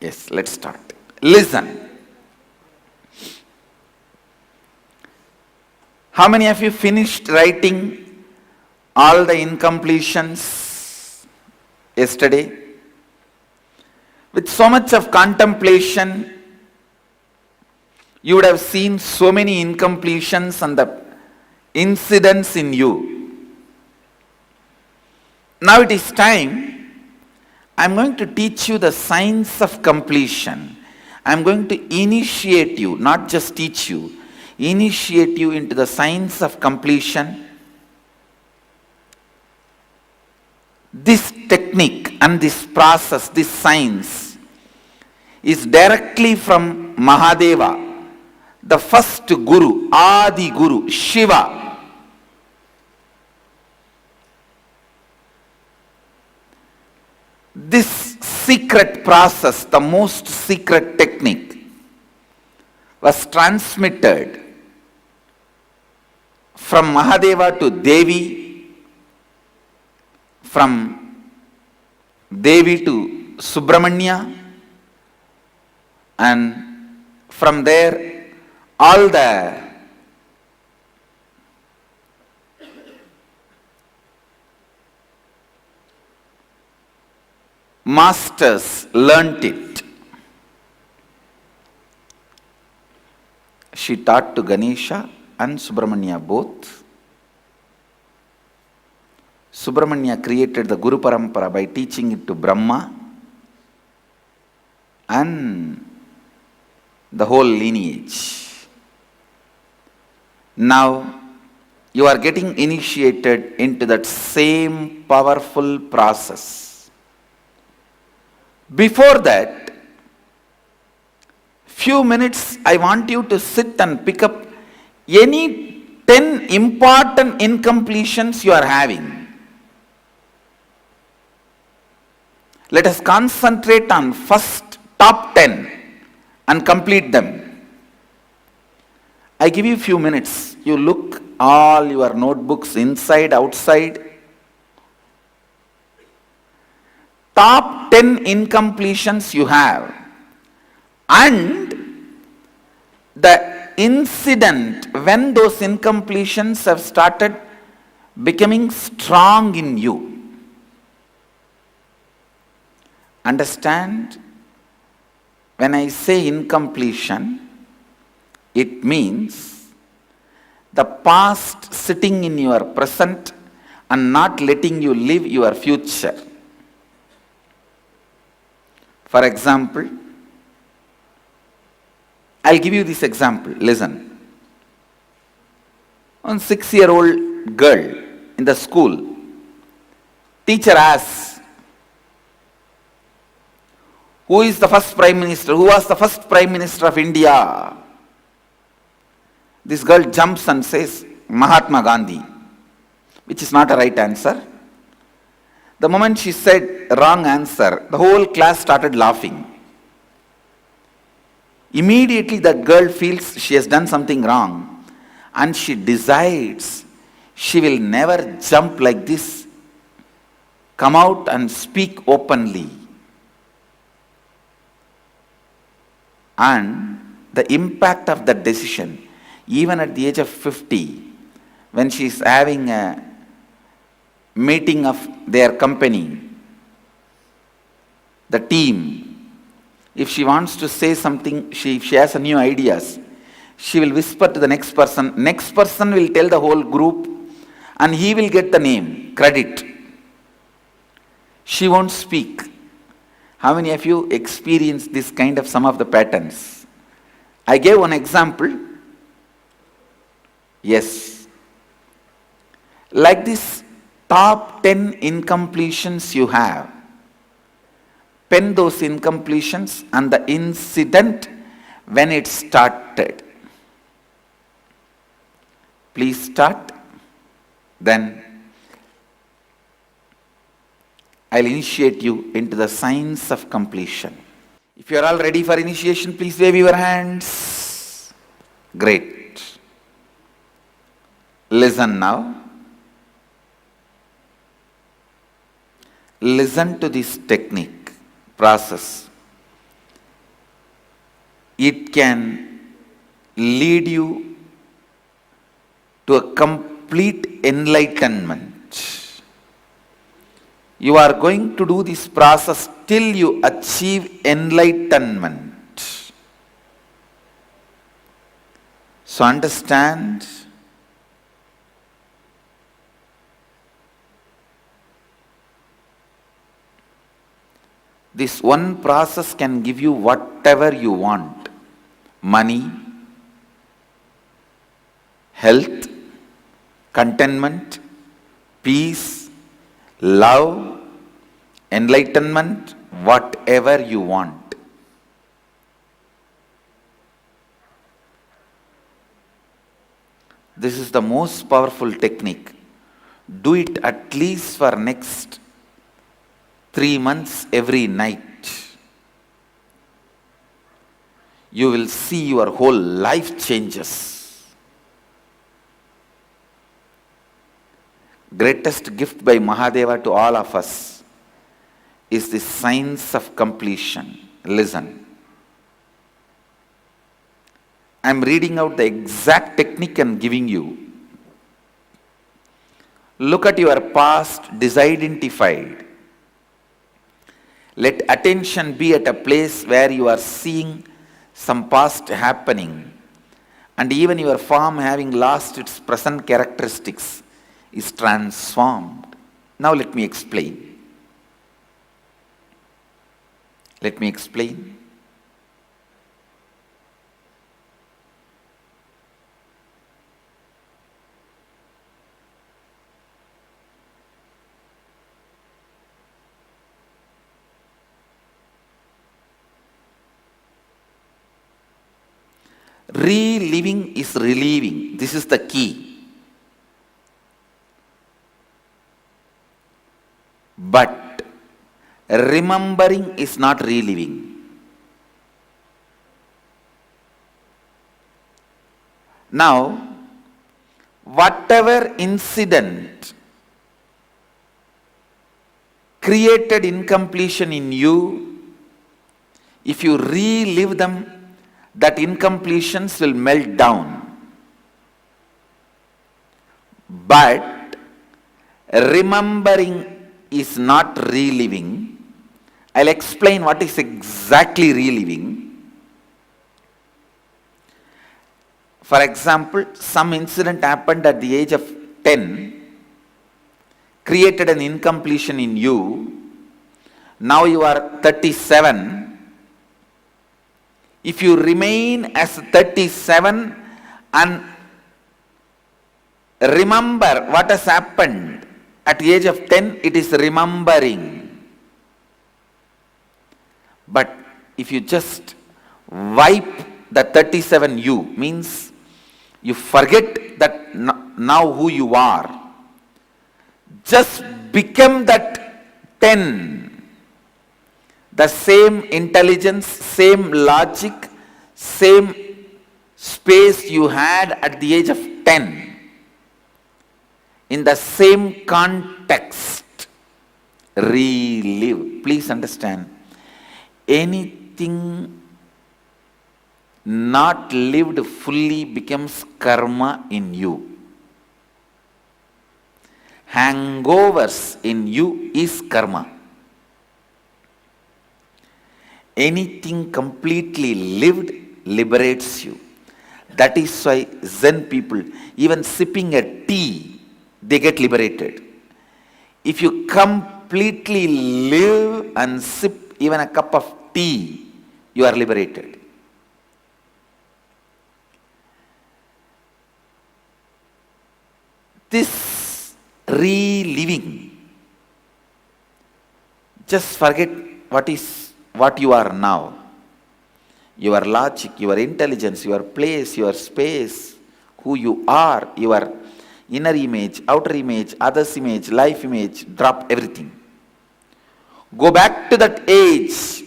Yes, let's start. Listen. How many of you finished writing all the incompletions yesterday? With so much of contemplation, you would have seen so many incompletions and the incidents in you. Now it is time. I'm going to teach you the science of completion. I'm going to initiate you, not just teach you, initiate you into the science of completion. This technique and this process, this science, is directly from Mahadeva, the first Guru, Adi Guru, Shiva. This secret process, the most secret technique, was transmitted from Mahadeva to Devi, from Devi to Subramanya, and from there all the masters learnt it. She taught to Ganesha and Subramanya both. Subramanya created the Guru Parampara by teaching it to Brahma and the whole lineage. Now you are getting initiated into that same powerful process. Before that, few minutes I want you to sit and pick up any 10 important incompletions you are having. Let us concentrate on first top 10 and complete them. I give you few minutes. You look all your notebooks inside, outside. Top 10 incompletions you have, and the incident when those incompletions have started becoming strong in you. Understand? When I say incompletion, it means the past sitting in your present and not letting you live your future. For example, I'll give you this example. Listen. One 6-year-old girl in the school, teacher asks, who is the first prime minister? Who was the first prime minister of India? This girl jumps and says, Mahatma Gandhi, which is not a right answer. The moment she said wrong answer, the whole class started laughing. Immediately that girl feels she has done something wrong and she decides she will never jump like this, come out and speak openly. And the impact of that decision, even at the age of 50, when she is having a meeting of their company, the team, if she wants to say something, if she has a new ideas, she will whisper to the next person will tell the whole group, and he will get the name, credit. She won't speak. How many of you experienced this kind of some of the patterns? I gave one example. Yes. Like this, top 10 incompletions you have. Pen those incompletions and the incident when it started. Please start. Then I'll initiate you into the science of completion. If you are all ready for initiation, please wave your hands. Great. Listen now. Listen to this technique, process. it can lead you to a complete enlightenment. You are going to do this process till you achieve enlightenment. So understand, this one process can give you whatever you want: money, health, contentment, peace, love, enlightenment, whatever you want. This is the most powerful technique. Do it at least for next 3 months every night. You will see your whole life changes. Greatest gift by Mahadeva to all of us is the science of completion. Listen. I am reading out the exact technique I am giving you. Look at your past disidentified. Let attention be at a place where you are seeing some past happening, and even your form having lost its present characteristics is transformed. Now let me explain. Let me explain. Reliving is relieving. This is the key. But remembering is not reliving. Now, whatever incident created incompletion in you, if you relive them, that incompletions will melt down. But remembering is not reliving. I'll explain what is exactly reliving. For example, some incident happened at the age of 10, created an incompletion in you. Now you are 37. If you remain as 37 and remember what has happened at the age of 10, it is remembering. But if you just wipe the 37 you, means you forget that now who you are, just become that 10. The same intelligence, same logic, same space you had at the age of 10. In the same context, relive. Please understand, anything not lived fully becomes karma in you. Hangovers in you is karma. Anything completely lived liberates you. That is why Zen people, even sipping a tea, they get liberated. If you completely live and sip even a cup of tea, you are liberated. This reliving, just forget what you are now. Your logic, your intelligence, your place, your space, who you are, your inner image, outer image, others image, life image, drop everything. Go back to that age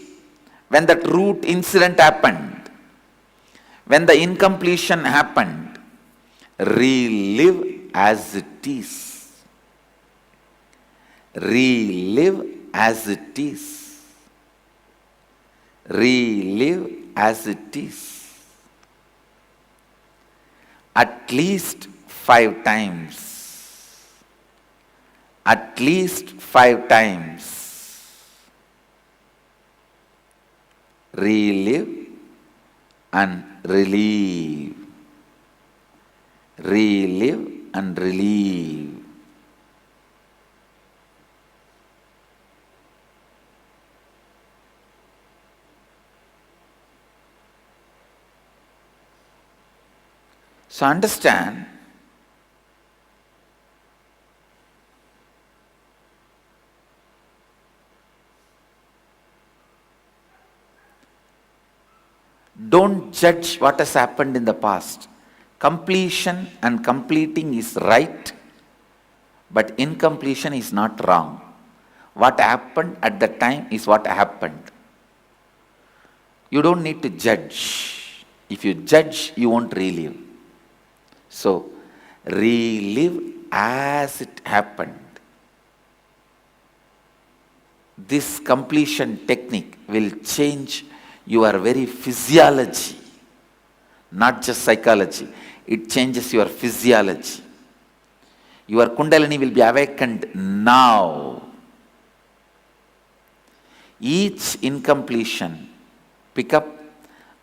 when that root incident happened, when the incompletion happened. Relive as it is. Relive as it is. Relive as it is. At least 5 times. At least 5 times. Relive and relieve. Relive and relieve. So understand, don't judge what has happened in the past. Completion and completing is right, but incompletion is not wrong. What happened at the time is what happened. You don't need to judge. If you judge, you won't relive. So, relive as it happened. This completion technique will change your very physiology, not just psychology. It changes your physiology. Your Kundalini will be awakened now. Each incompletion, pick up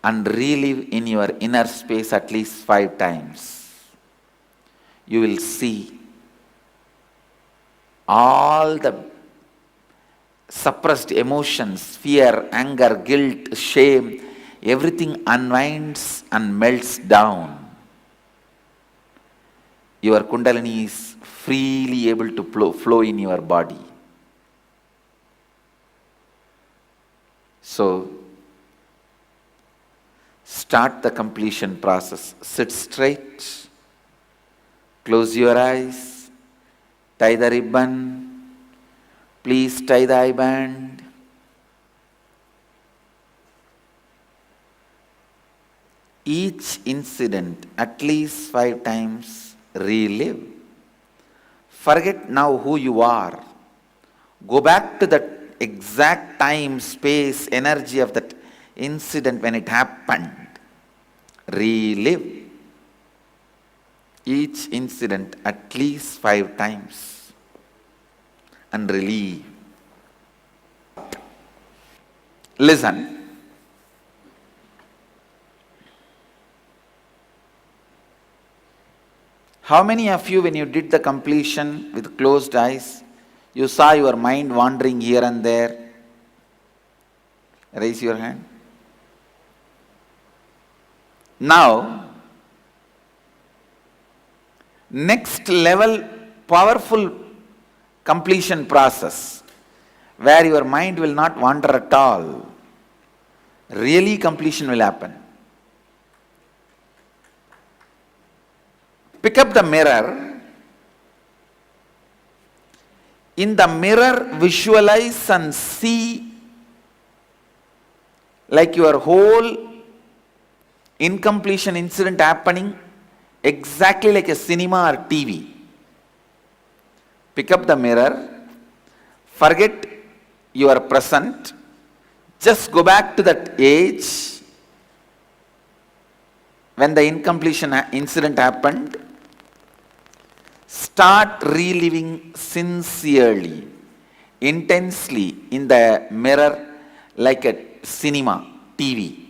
and relive in your inner space at least 5 times. You will see all the suppressed emotions, fear, anger, guilt, shame, everything unwinds and melts down. Your Kundalini is freely able to flow in your body. So, start the completion process. Sit straight. Close your eyes. Tie the ribbon. Please tie the eye band. Each incident at least 5 times relive. Forget now who you are. Go back to that exact time, space, energy of that incident when it happened. Relive each incident at least 5 times and relieve. Listen. How many of you, when you did the completion with closed eyes, you saw your mind wandering here and there? Raise your hand. Now, next level, powerful completion process, where your mind will not wander at all. Really completion will happen. Pick up the mirror. In the mirror, visualize and see like your whole incompletion incident happening exactly like a cinema or TV. Pick up the mirror. Forget your present. Just go back to that age when the incompletion incident happened. Start reliving sincerely, intensely in the mirror like a cinema, TV.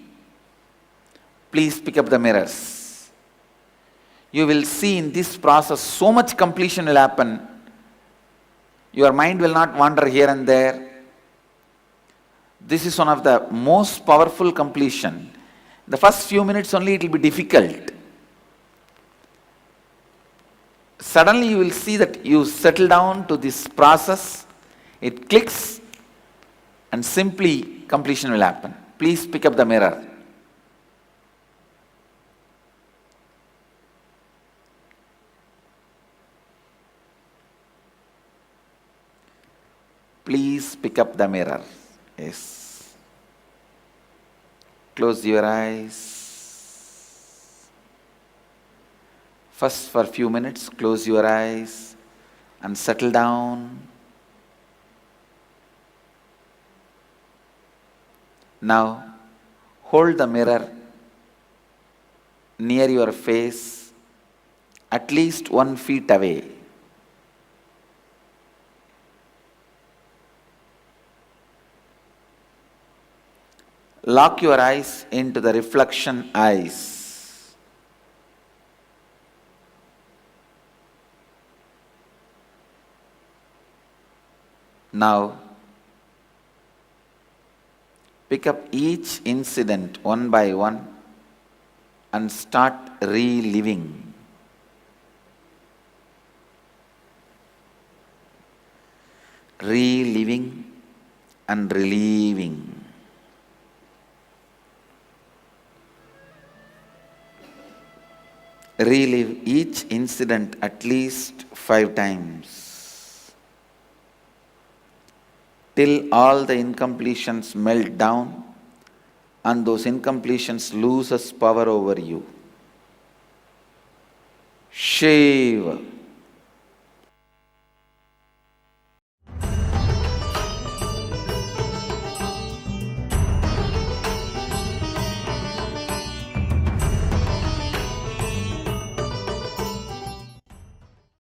Please pick up the mirrors. You will see in this process so much completion will happen. Your mind will not wander here and there. This is one of the most powerful completion. The first few minutes only it will be difficult. Suddenly you will see that you settle down to this process. It clicks and simply completion will happen. Please pick up the mirror. Please pick up the mirror. Yes. Close your eyes. First, for a few minutes, close your eyes and settle down. Now, Hold the mirror near your face, at least 1 feet away. Lock your eyes into the reflection eyes. Now, pick up each incident one by one and start reliving. Reliving and reliving. Relive each incident at least 5 times till all the incompletions melt down and those incompletions loses power over you. Shiva.